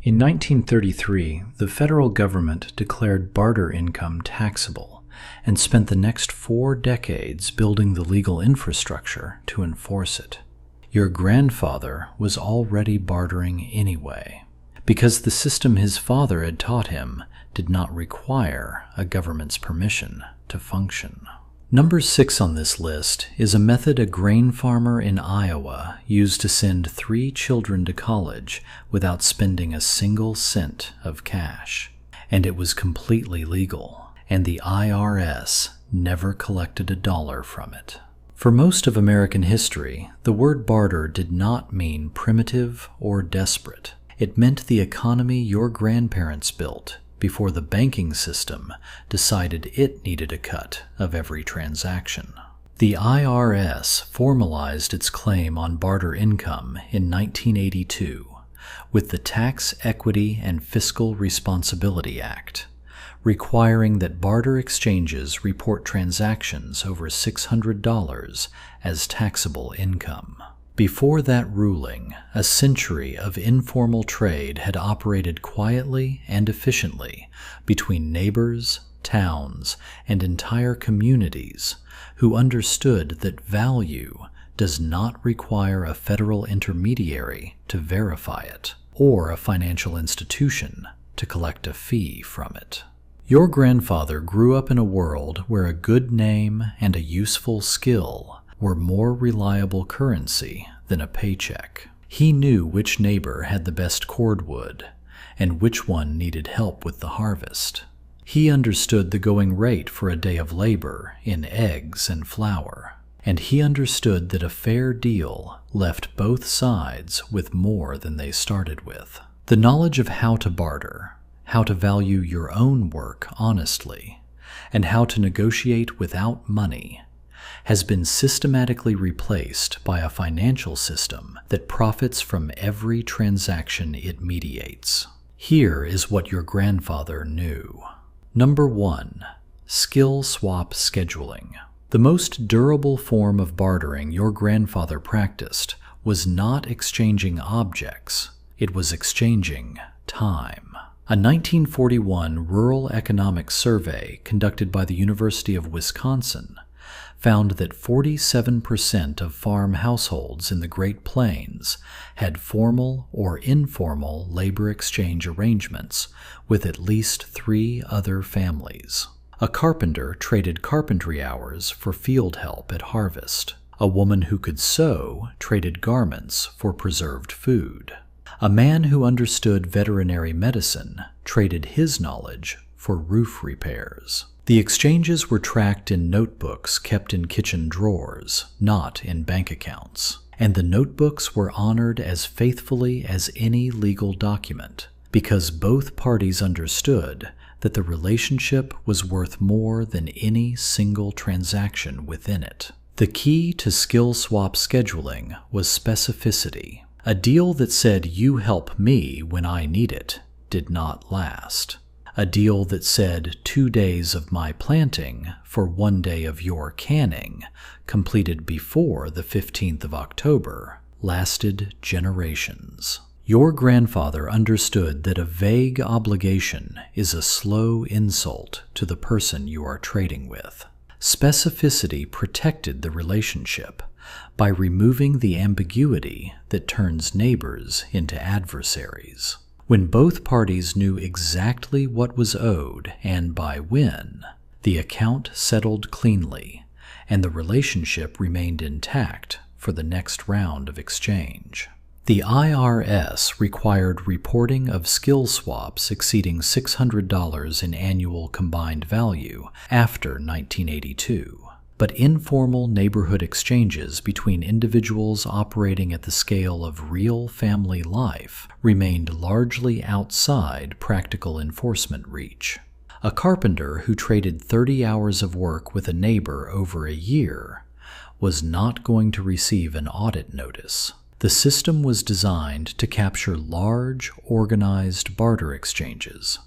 In 1933, the federal government declared barter income taxable and spent the next 4 decades building the legal infrastructure to enforce it. Your grandfather was already bartering anyway, because the system his father had taught him did not require a government's permission to function. Number 6 on this list is a method a grain farmer in Iowa used to send 3 children to college without spending a single cent of cash. And it was completely legal, and the IRS never collected a dollar from it. For most of American history, the word barter did not mean primitive or desperate. It meant the economy your grandparents built before the banking system decided it needed a cut of every transaction. The IRS formalized its claim on barter income in 1982 with the Tax Equity and Fiscal Responsibility Act, requiring that barter exchanges report transactions over $600 as taxable income. Before that ruling, a century of informal trade had operated quietly and efficiently between neighbors, towns, and entire communities who understood that value does not require a federal intermediary to verify it, or a financial institution to collect a fee from it. Your grandfather grew up in a world where a good name and a useful skill were more reliable currency than a paycheck. He knew which neighbor had the best cordwood and which one needed help with the harvest. He understood the going rate for a day of labor in eggs and flour, and he understood that a fair deal left both sides with more than they started with. The knowledge of how to barter, how to value your own work honestly, and how to negotiate without money has been systematically replaced by a financial system that profits from every transaction it mediates. Here is what your grandfather knew. Number 1. Skill swap scheduling. The most durable form of bartering your grandfather practiced was not exchanging objects, it was exchanging time. A 1941 rural economics survey conducted by the University of Wisconsin found that 47% of farm households in the Great Plains had formal or informal labor exchange arrangements with at least 3 other families. A carpenter traded carpentry hours for field help at harvest. A woman who could sew traded garments for preserved food. A man who understood veterinary medicine traded his knowledge for roof repairs. The exchanges were tracked in notebooks kept in kitchen drawers, not in bank accounts, and the notebooks were honored as faithfully as any legal document, because both parties understood that the relationship was worth more than any single transaction within it. The key to skill swap scheduling was specificity. A deal that said "you help me when I need it" did not last. A deal that said 2 days of my planting for 1 day of your canning, completed before the 15th of October, lasted generations. Your grandfather understood that a vague obligation is a slow insult to the person you are trading with. Specificity protected the relationship by removing the ambiguity that turns neighbors into adversaries. When both parties knew exactly what was owed and by when, the account settled cleanly, and the relationship remained intact for the next round of exchange. The IRS required reporting of skill swaps exceeding $600 in annual combined value after 1982. But informal neighborhood exchanges between individuals operating at the scale of real family life remained largely outside practical enforcement reach. A carpenter who traded 30 hours of work with a neighbor over a year was not going to receive an audit notice. The system was designed to capture large, organized barter exchanges,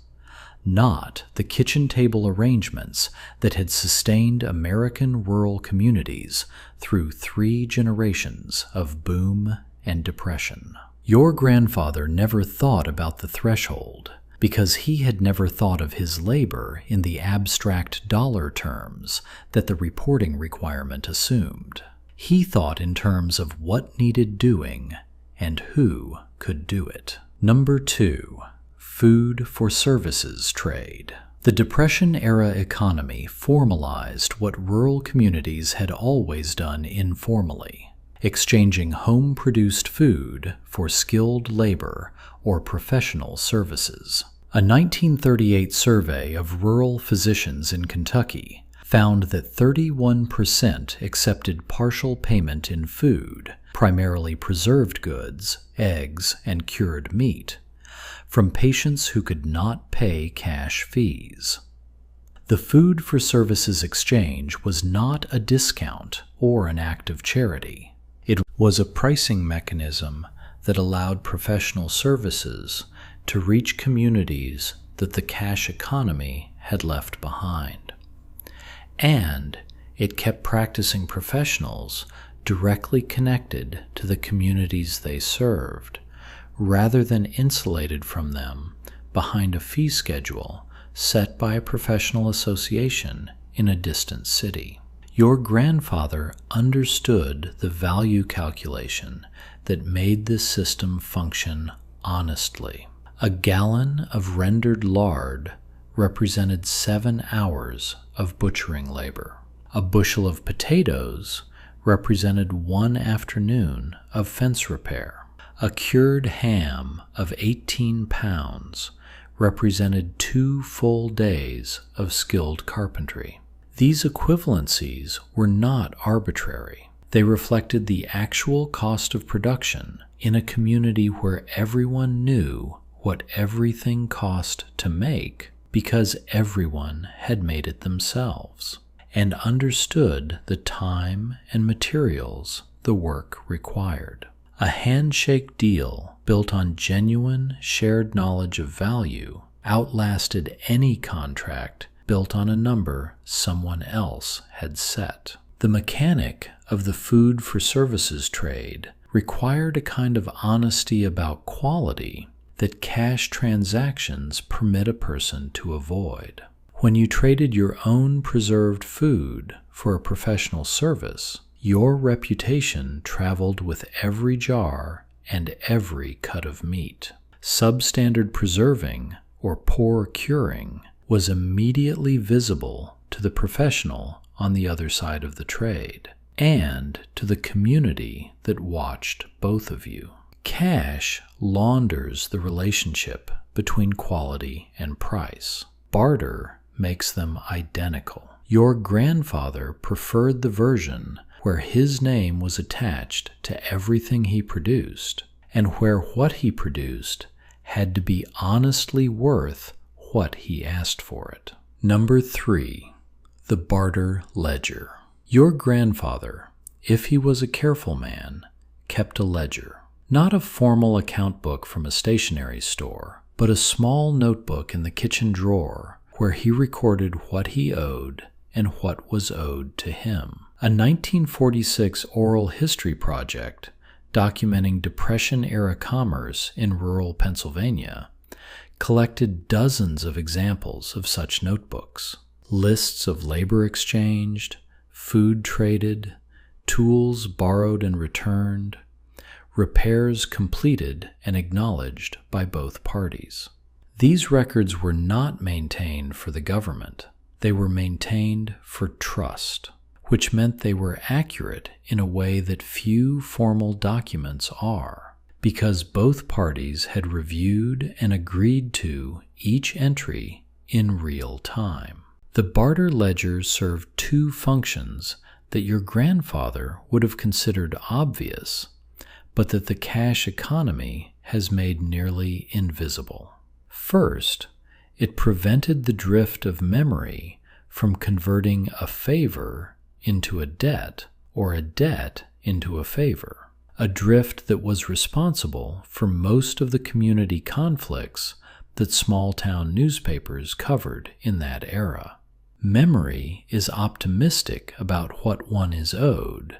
not the kitchen table arrangements that had sustained American rural communities through 3 generations of boom and depression. Your grandfather never thought about the threshold because he had never thought of his labor in the abstract dollar terms that the reporting requirement assumed. He thought in terms of what needed doing and who could do it. Number 2. Food for services trade. The Depression-era economy formalized what rural communities had always done informally, exchanging home-produced food for skilled labor or professional services. A 1938 survey of rural physicians in Kentucky found that 31% accepted partial payment in food, primarily preserved goods, eggs, and cured meat, from patients who could not pay cash fees. The food for services exchange was not a discount or an act of charity. It was a pricing mechanism that allowed professional services to reach communities that the cash economy had left behind. And it kept practicing professionals directly connected to the communities they served, rather than insulated from them behind a fee schedule set by a professional association in a distant city. Your grandfather understood the value calculation that made this system function honestly. A gallon of rendered lard represented 7 hours of butchering labor. A bushel of potatoes represented 1 afternoon of fence repair. A cured ham of 18 pounds represented 2 full days of skilled carpentry. These equivalencies were not arbitrary. They reflected the actual cost of production in a community where everyone knew what everything cost to make because everyone had made it themselves and understood the time and materials the work required. A handshake deal built on genuine shared knowledge of value outlasted any contract built on a number someone else had set. The mechanic of the food for services trade required a kind of honesty about quality that cash transactions permit a person to avoid. When you traded your own preserved food for a professional service, your reputation traveled with every jar and every cut of meat. Substandard preserving, or poor curing, was immediately visible to the professional on the other side of the trade, and to the community that watched both of you. Cash launders the relationship between quality and price. Barter makes them identical. Your grandfather preferred the version where his name was attached to everything he produced, and where what he produced had to be honestly worth what he asked for it. Number 3, the barter ledger. Your grandfather, if he was a careful man, kept a ledger. Not a formal account book from a stationery store, but a small notebook in the kitchen drawer where he recorded what he owed and what was owed to him. A 1946 oral history project documenting Depression-era commerce in rural Pennsylvania collected dozens of examples of such notebooks. Lists of labor exchanged, food traded, tools borrowed and returned, repairs completed and acknowledged by both parties. These records were not maintained for the government. They were maintained for trust, which meant they were accurate in a way that few formal documents are, because both parties had reviewed and agreed to each entry in real time. The barter ledger served 2 functions that your grandfather would have considered obvious, but that the cash economy has made nearly invisible. First, it prevented the drift of memory from converting a favor into a debt or a debt into a favor, a drift that was responsible for most of the community conflicts that small-town newspapers covered in that era. Memory is optimistic about what one is owed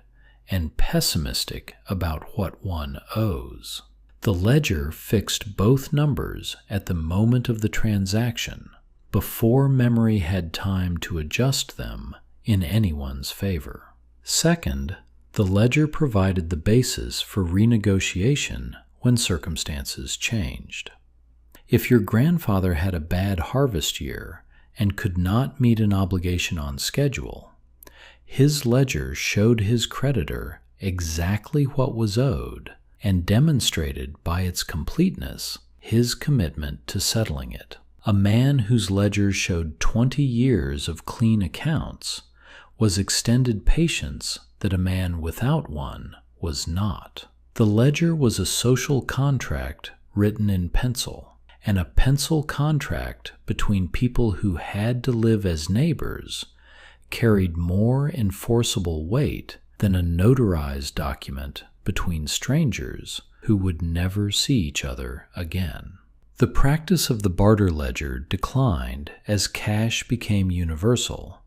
and pessimistic about what one owes. The ledger fixed both numbers at the moment of the transaction, before memory had time to adjust them in anyone's favor. Second, the ledger provided the basis for renegotiation when circumstances changed. If your grandfather had a bad harvest year and could not meet an obligation on schedule, his ledger showed his creditor exactly what was owed and demonstrated by its completeness his commitment to settling it. A man whose ledger showed 20 years of clean accounts was extended patience that a man without one was not. The ledger was a social contract written in pencil, and a pencil contract between people who had to live as neighbors carried more enforceable weight than a notarized document between strangers who would never see each other again. The practice of the barter ledger declined as cash became universal,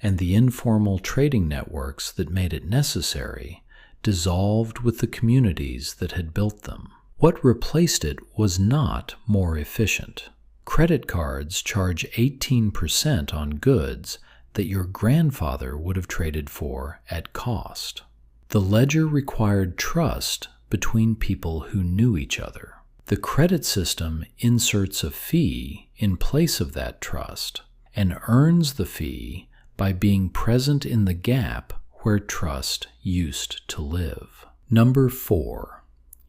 and the informal trading networks that made it necessary dissolved with the communities that had built them. What replaced it was not more efficient. Credit cards charge 18% on goods that your grandfather would have traded for at cost. The ledger required trust between people who knew each other. The credit system inserts a fee in place of that trust and earns the fee by being present in the gap where trust used to live. Number 4.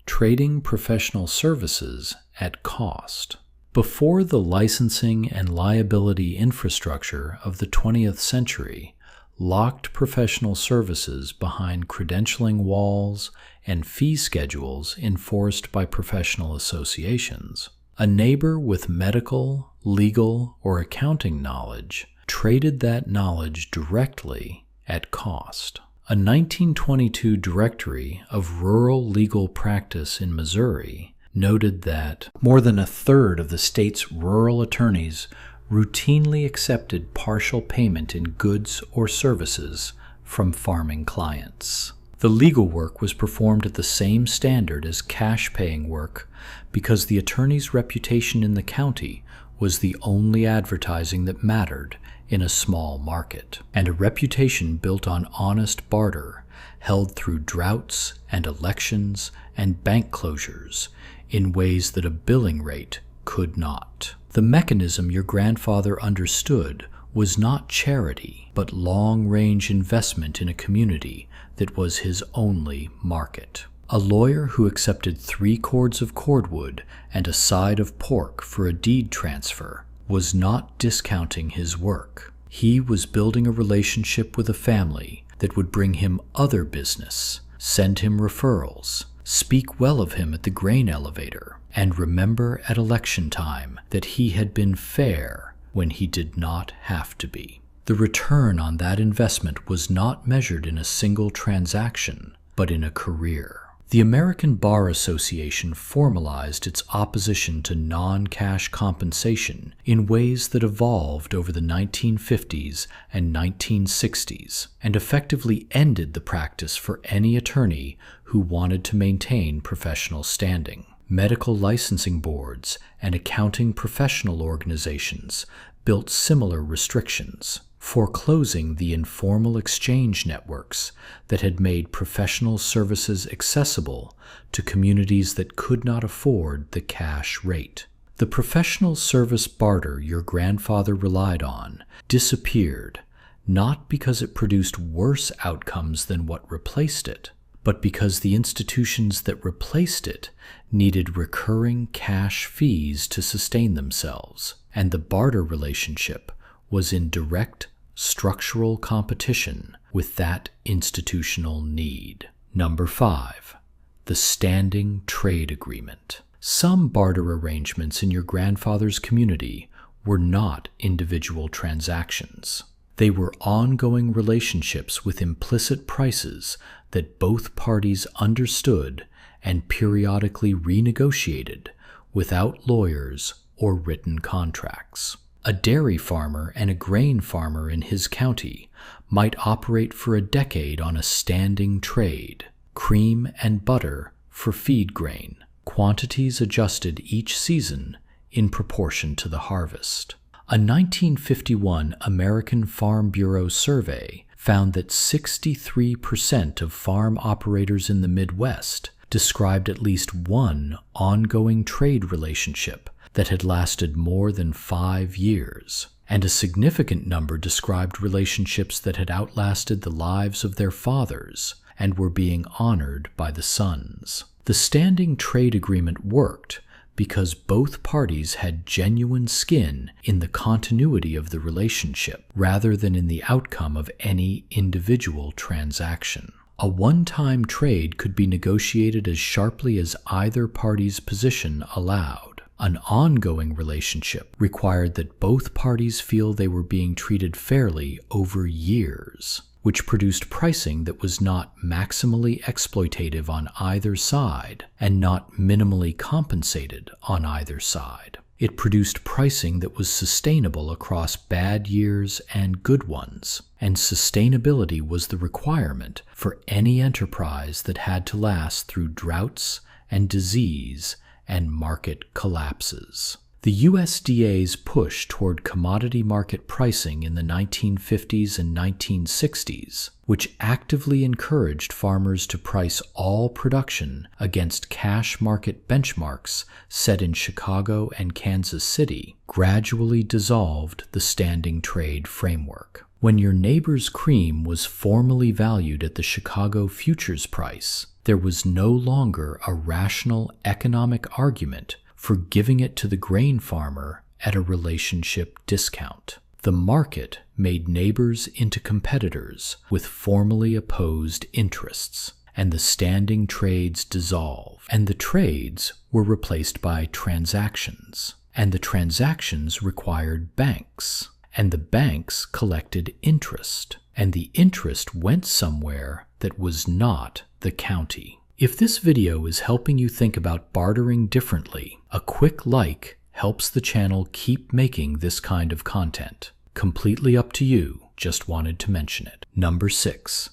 Trading professional services at cost. Before the licensing and liability infrastructure of the 20th century locked professional services behind credentialing walls and fee schedules enforced by professional associations, a neighbor with medical, legal, or accounting knowledge traded that knowledge directly at cost. A 1922 directory of rural legal practice in Missouri noted that more than a third of the state's rural attorneys routinely accepted partial payment in goods or services from farming clients. The legal work was performed at the same standard as cash-paying work because the attorney's reputation in the county was the only advertising that mattered in a small market, and a reputation built on honest barter held through droughts and elections and bank closures in ways that a billing rate could not. The mechanism your grandfather understood was not charity, but long-range investment in a community that was his only market. A lawyer who accepted 3 cords of cordwood and a side of pork for a deed transfer was not discounting his work. He was building a relationship with a family that would bring him other business, send him referrals, speak well of him at the grain elevator, and remember at election time that he had been fair when he did not have to be. The return on that investment was not measured in a single transaction, but in a career. The American Bar Association formalized its opposition to non-cash compensation in ways that evolved over the 1950s and 1960s, and effectively ended the practice for any attorney who wanted to maintain professional standing. Medical licensing boards and accounting professional organizations built similar restrictions, foreclosing the informal exchange networks that had made professional services accessible to communities that could not afford the cash rate. The professional service barter your grandfather relied on disappeared, not because it produced worse outcomes than what replaced it, but because the institutions that replaced it needed recurring cash fees to sustain themselves, and the barter relationship was in direct structural competition with that institutional need. Number 5. The Standing Trade Agreement. Some barter arrangements in your grandfather's community were not individual transactions. They were ongoing relationships with implicit prices that both parties understood and periodically renegotiated without lawyers or written contracts. A dairy farmer and a grain farmer in his county might operate for a decade on a standing trade, cream and butter for feed grain, quantities adjusted each season in proportion to the harvest. A 1951 American Farm Bureau survey found that 63% of farm operators in the Midwest described at least one ongoing trade relationship that had lasted more than 5 years, and a significant number described relationships that had outlasted the lives of their fathers and were being honored by the sons. The standing trade agreement worked because both parties had genuine skin in the continuity of the relationship rather than in the outcome of any individual transaction. A one-time trade could be negotiated as sharply as either party's position allowed. An ongoing relationship required that both parties feel they were being treated fairly over years, which produced pricing that was not maximally exploitative on either side and not minimally compensated on either side. It produced pricing that was sustainable across bad years and good ones, and sustainability was the requirement for any enterprise that had to last through droughts and disease and market collapses. The USDA's push toward commodity market pricing in the 1950s and 1960s, which actively encouraged farmers to price all production against cash market benchmarks set in Chicago and Kansas City, gradually dissolved the standing trade framework. When your neighbor's cream was formally valued at the Chicago futures price, there was no longer a rational economic argument for giving it to the grain farmer at a relationship discount. The market made neighbors into competitors with formally opposed interests, and the standing trades dissolved, and the trades were replaced by transactions, and the transactions required banks, and the banks collected interest, and the interest went somewhere that was not the county. If this video is helping you think about bartering differently, a quick like helps the channel keep making this kind of content. Completely up to you, just wanted to mention it. Number 6.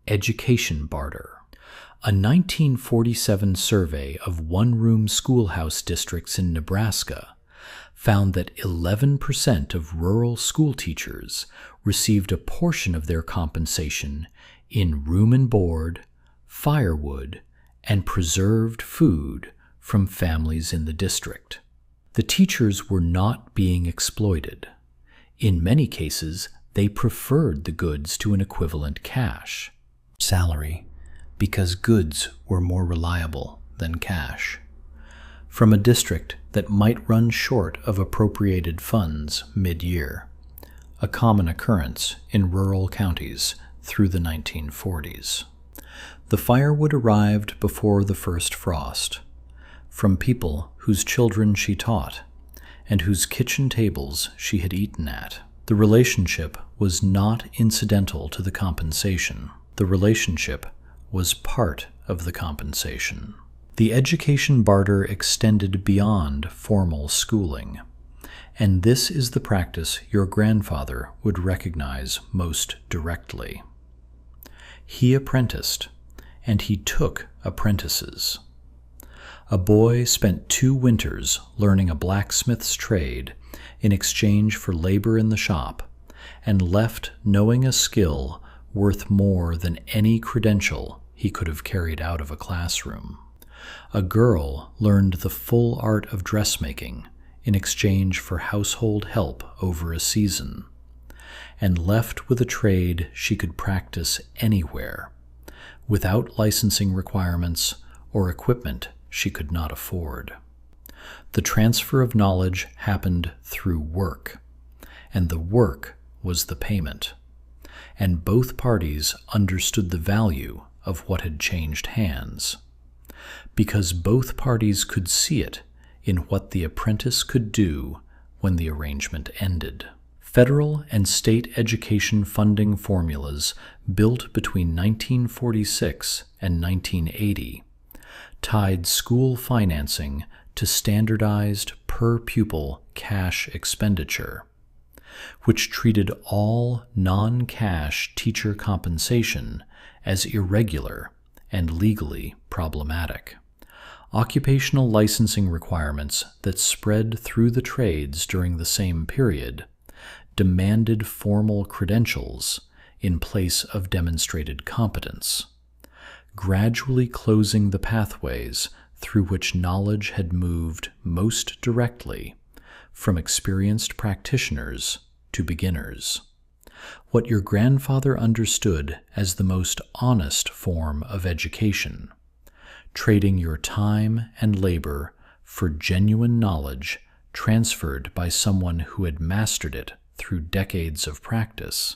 Education barter. A 1947 survey of one-room schoolhouse districts in Nebraska found that 11% of rural school teachers received a portion of their compensation in room and board, firewood, and preserved food from families in the district. The teachers were not being exploited. In many cases, they preferred the goods to an equivalent cash salary because goods were more reliable than cash. From a district that might run short of appropriated funds mid-year, a common occurrence in rural counties through the 1940s. The firewood arrived before the first frost, from people whose children she taught, and whose kitchen tables she had eaten at. The relationship was not incidental to the compensation. The relationship was part of the compensation. The education barter extended beyond formal schooling, and this is the practice your grandfather would recognize most directly. He apprenticed, and he took apprentices. A boy spent 2 winters learning a blacksmith's trade in exchange for labor in the shop, and left knowing a skill worth more than any credential he could have carried out of a classroom. A girl learned the full art of dressmaking in exchange for household help over a season, and left with a trade she could practice anywhere, without licensing requirements or equipment she could not afford. The transfer of knowledge happened through work, and the work was the payment, and both parties understood the value of what had changed hands, because both parties could see it in what the apprentice could do when the arrangement ended. Federal and state education funding formulas built between 1946 and 1980 tied school financing to standardized per-pupil cash expenditure, which treated all non-cash teacher compensation as irregular and legally problematic. Occupational licensing requirements that spread through the trades during the same period demanded formal credentials in place of demonstrated competence, gradually closing the pathways through which knowledge had moved most directly from experienced practitioners to beginners. What your grandfather understood as the most honest form of education, trading your time and labor for genuine knowledge transferred by someone who had mastered it through decades of practice,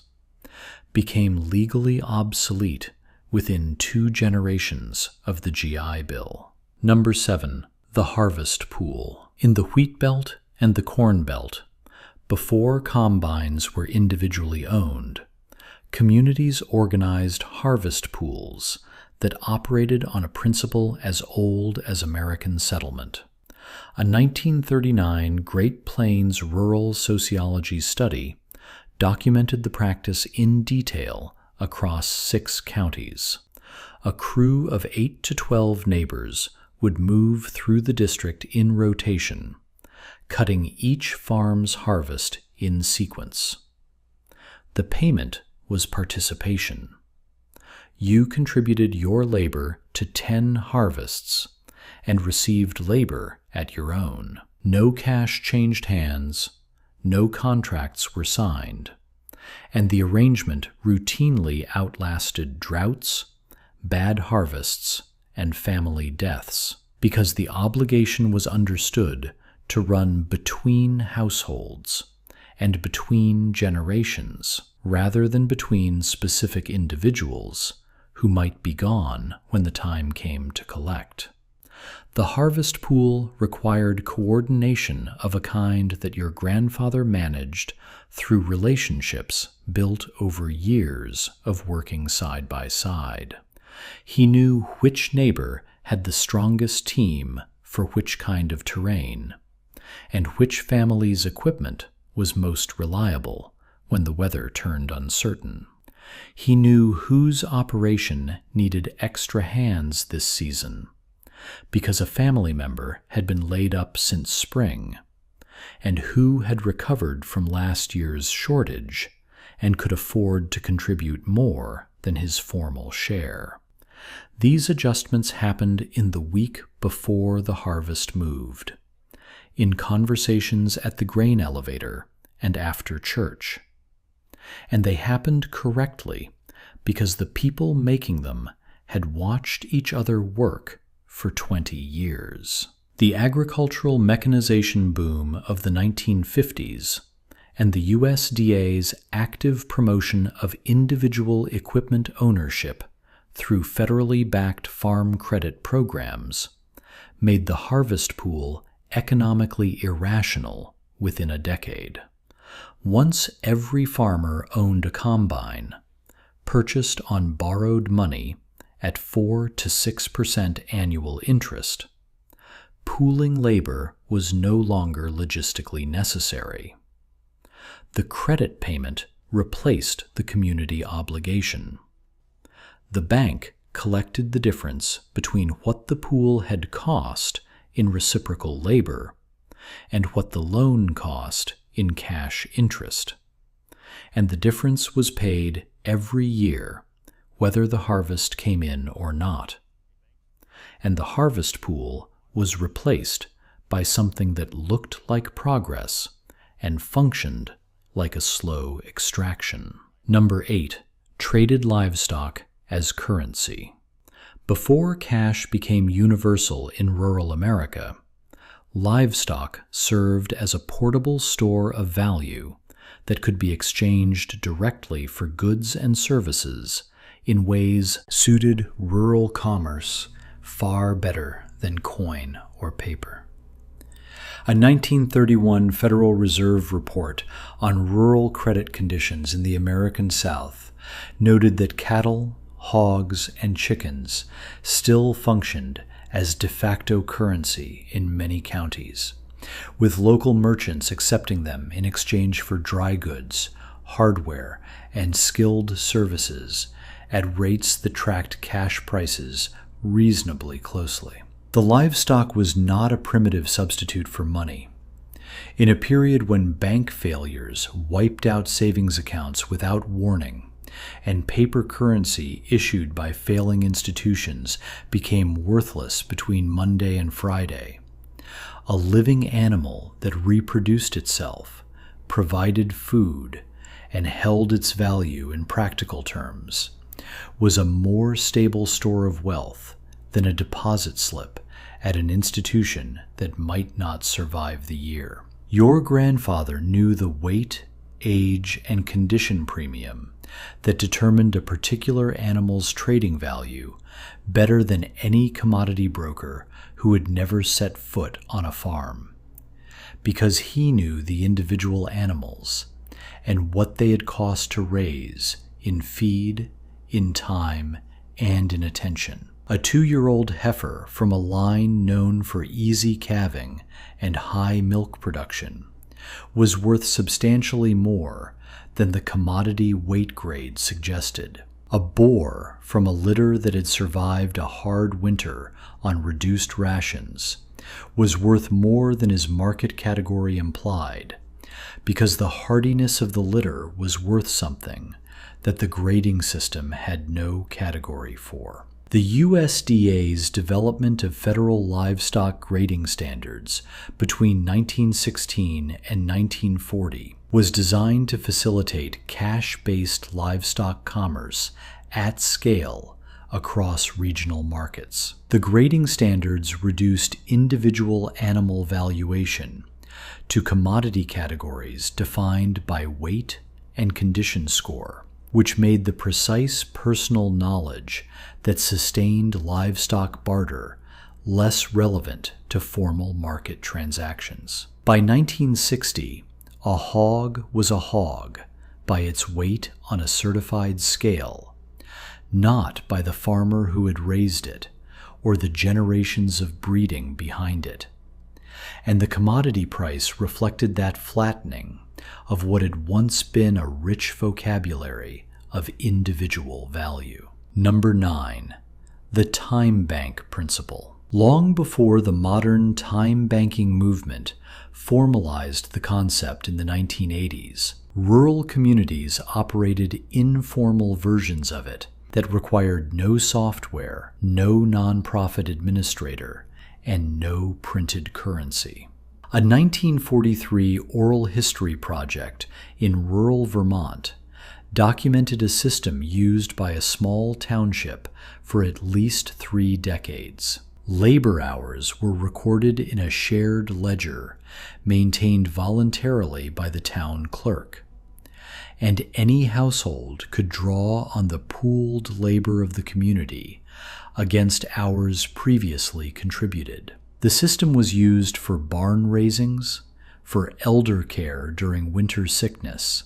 became legally obsolete within 2 generations of the GI Bill. Number 7. The Harvest Pool. In the Wheat Belt and the Corn Belt, before combines were individually owned, communities organized harvest pools that operated on a principle as old as American settlement. A 1939 Great Plains rural sociology study documented the practice in detail across 6 counties. A crew of 8 to 12 neighbors would move through the district in rotation, cutting each farm's harvest in sequence. The payment was participation. You contributed your labor to 10 harvests and received labor at your own. No cash changed hands, no contracts were signed, and the arrangement routinely outlasted droughts, bad harvests, and family deaths, because the obligation was understood to run between households and between generations, rather than between specific individuals who might be gone when the time came to collect. The harvest pool required coordination of a kind that your grandfather managed through relationships built over years of working side by side. He knew which neighbor had the strongest team for which kind of terrain, and which family's equipment was most reliable when the weather turned uncertain. He knew whose operation needed extra hands this season, because a family member had been laid up since spring, and who had recovered from last year's shortage and could afford to contribute more than his formal share. These adjustments happened in the week before the harvest moved, in conversations at the grain elevator and after church. And they happened correctly because the people making them had watched each other work for 20 years. The agricultural mechanization boom of the 1950s and the USDA's active promotion of individual equipment ownership through federally backed farm credit programs made the harvest pool economically irrational within a decade. Once every farmer owned a combine, purchased on borrowed money at 4 to 6% annual interest, pooling labor was no longer logistically necessary. The credit payment replaced the community obligation. The bank collected the difference between what the pool had cost in reciprocal labor and what the loan cost in cash interest, and the difference was paid every year, whether the harvest came in or not. And the harvest pool was replaced by something that looked like progress and functioned like a slow extraction. Number 8. Traded livestock as currency. Before cash became universal in rural America, livestock served as a portable store of value that could be exchanged directly for goods and services in ways suited rural commerce far better than coin or paper. A 1931 Federal Reserve report on rural credit conditions in the American South noted that cattle, hogs, and chickens still functioned as de facto currency in many counties, with local merchants accepting them in exchange for dry goods, hardware, and skilled services at rates that tracked cash prices reasonably closely. The livestock was not a primitive substitute for money. In a period when bank failures wiped out savings accounts without warning, and paper currency issued by failing institutions became worthless between Monday and Friday, a living animal that reproduced itself, provided food, and held its value in practical terms, was a more stable store of wealth than a deposit slip at an institution that might not survive the year. Your grandfather knew the weight, age, and condition premium that determined a particular animal's trading value better than any commodity broker who had never set foot on a farm, because he knew the individual animals and what they had cost to raise in feed, in time, and in attention. A 2-year-old heifer from a line known for easy calving and high milk production was worth substantially more than the commodity weight grade suggested. A boar from a litter that had survived a hard winter on reduced rations was worth more than his market category implied, because the hardiness of the litter was worth something that the grading system had no category for. The USDA's development of federal livestock grading standards between 1916 and 1940 was designed to facilitate cash-based livestock commerce at scale across regional markets. The grading standards reduced individual animal valuation to commodity categories defined by weight and condition score, which made the precise personal knowledge that sustained livestock barter less relevant to formal market transactions. By 1960, a hog was a hog by its weight on a certified scale, not by the farmer who had raised it or the generations of breeding behind it. And the commodity price reflected that flattening of what had once been a rich vocabulary of individual value. Number 9. The time bank principle. Long before the modern time banking movement formalized the concept in the 1980s, rural communities operated informal versions of it that required no software, no nonprofit administrator, and no printed currency. A 1943 oral history project in rural Vermont documented a system used by a small township for at least 3 decades. Labor hours were recorded in a shared ledger maintained voluntarily by the town clerk, and any household could draw on the pooled labor of the community against hours previously contributed. The system was used for barn raisings, for elder care during winter sickness,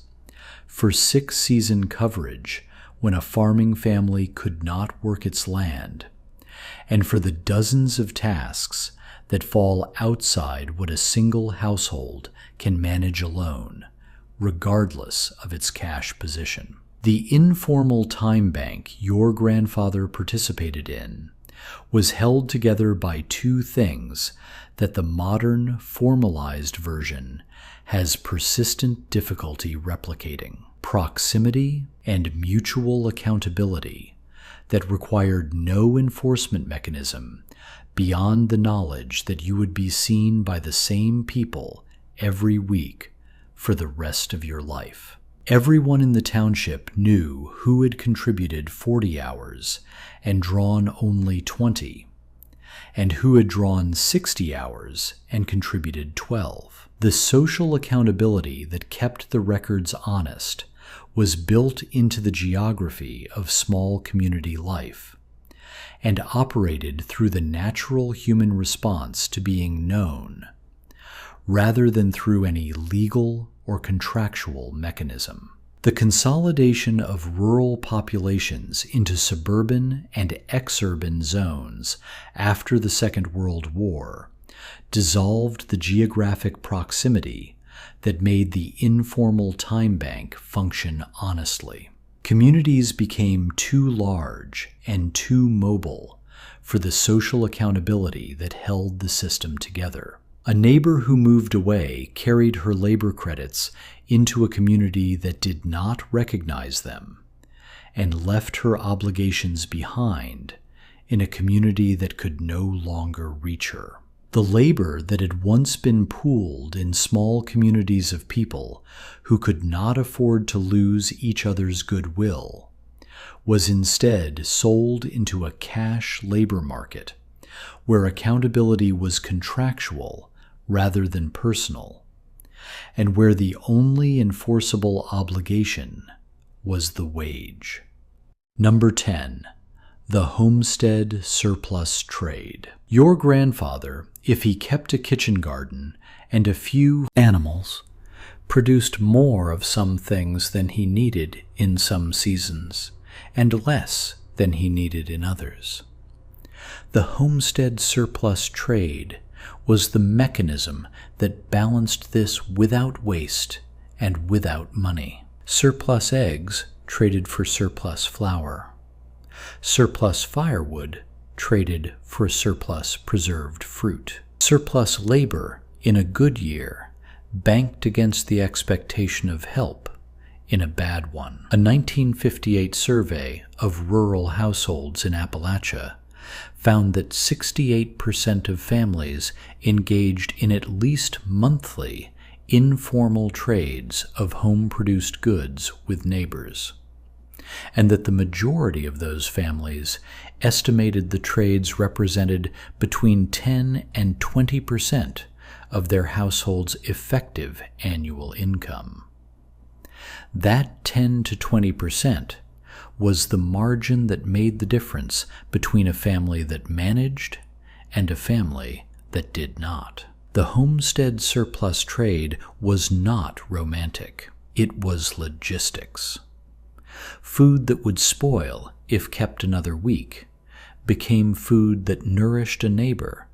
for sick-season coverage when a farming family could not work its land, and for the dozens of tasks that fall outside what a single household can manage alone, regardless of its cash position. The informal time bank your grandfather participated in was held together by 2 things that the modern formalized version has persistent difficulty replicating: proximity and mutual accountability that required no enforcement mechanism beyond the knowledge that you would be seen by the same people every week for the rest of your life. Everyone in the township knew who had contributed 40 hours and drawn only 20, and who had drawn 60 hours and contributed 12. The social accountability that kept the records honest was built into the geography of small community life, and operated through the natural human response to being known, rather than through any legal or contractual mechanism. The consolidation of rural populations into suburban and exurban zones after the Second World War dissolved the geographic proximity that made the informal time bank function honestly. Communities became too large and too mobile for the social accountability that held the system together. A neighbor who moved away carried her labor credits into a community that did not recognize them and left her obligations behind in a community that could no longer reach her. The labor that had once been pooled in small communities of people who could not afford to lose each other's goodwill was instead sold into a cash labor market where accountability was contractual rather than personal, and where the only enforceable obligation was the wage. Number 10. The homestead surplus trade. Your grandfather, if he kept a kitchen garden and a few animals, produced more of some things than he needed in some seasons, and less than he needed in others. The homestead surplus trade was the mechanism that balanced this without waste and without money. Surplus eggs traded for surplus flour. Surplus firewood traded for surplus preserved fruit. Surplus labor in a good year banked against the expectation of help in a bad one. A 1958 survey of rural households in Appalachia found that 68% of families engaged in at least monthly informal trades of home-produced goods with neighbors, and that the majority of those families estimated the trades represented between 10 and 20% of their household's effective annual income. That 10 to 20% was the margin that made the difference between a family that managed and a family that did not. The homestead surplus trade was not romantic. It was logistics. Food that would spoil if kept another week became food that nourished a neighbor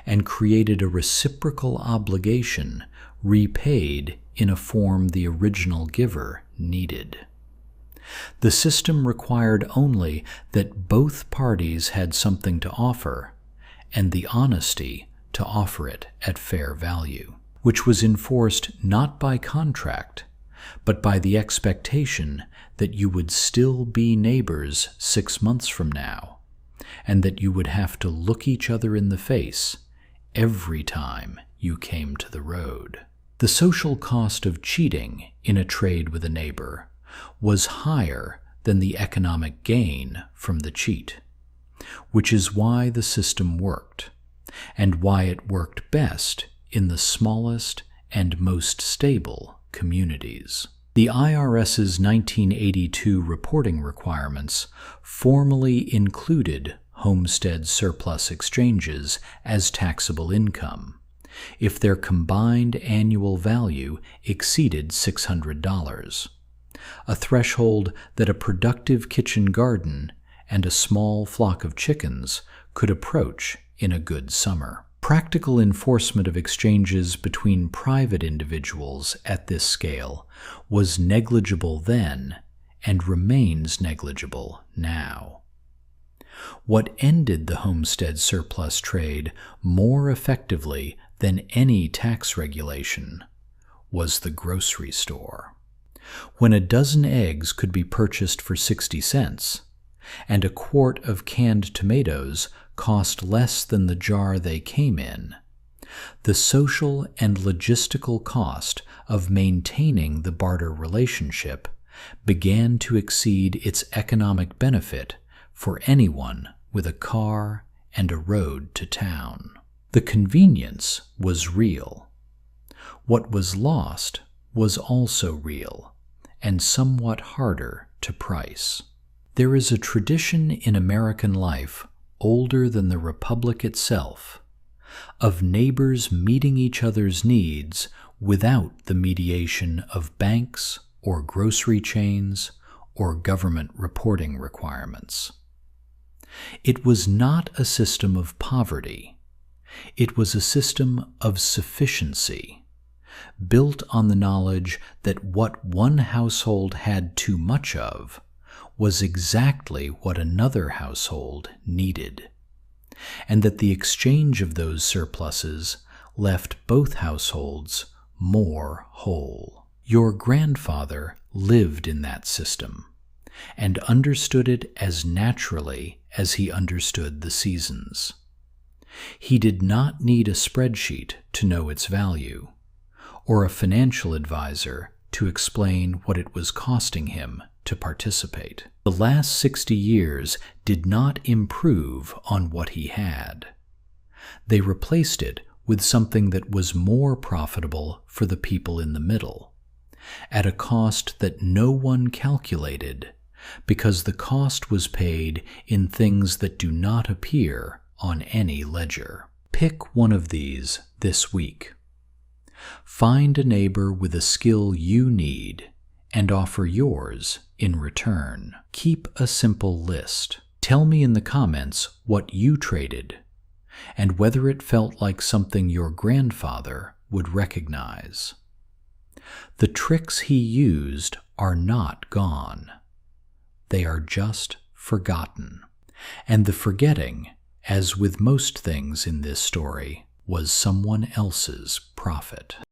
and created a reciprocal obligation repaid in a form the original giver needed. The system required only that both parties had something to offer and the honesty to offer it at fair value, which was enforced not by contract, but by the expectation that you would still be neighbors 6 months from now, and that you would have to look each other in the face every time you came to the road. The social cost of cheating in a trade with a neighbor was higher than the economic gain from the cheat, which is why the system worked, and why it worked best in the smallest and most stable communities. The IRS's 1982 reporting requirements formally included homestead surplus exchanges as taxable income if their combined annual value exceeded $600, a threshold that a productive kitchen garden and a small flock of chickens could approach in a good summer. Practical enforcement of exchanges between private individuals at this scale was negligible then and remains negligible now. What ended the homestead surplus trade more effectively than any tax regulation was the grocery store. When a dozen eggs could be purchased for 60 cents, and a quart of canned tomatoes cost less than the jar they came in, the social and logistical cost of maintaining the barter relationship began to exceed its economic benefit for anyone with a car and a road to town. The convenience was real. What was lost was also real, and somewhat harder to price. There is a tradition in American life older than the Republic itself, of neighbors meeting each other's needs without the mediation of banks or grocery chains or government reporting requirements. It was not a system of poverty. It was a system of sufficiency, built on the knowledge that what one household had too much of was exactly what another household needed, and that the exchange of those surpluses left both households more whole. Your grandfather lived in that system and understood it as naturally as he understood the seasons. He did not need a spreadsheet to know its value, or a financial advisor to explain what it was costing him to participate. The last 60 years did not improve on what he had. They replaced it with something that was more profitable for the people in the middle, at a cost that no one calculated, because the cost was paid in things that do not appear on any ledger. Pick one of these this week. Find a neighbor with a skill you need and offer yours in return. Keep a simple list. Tell me in the comments what you traded and whether it felt like something your grandfather would recognize. The tricks he used are not gone. They are just forgotten. And the forgetting, as with most things in this story, was someone else's profit.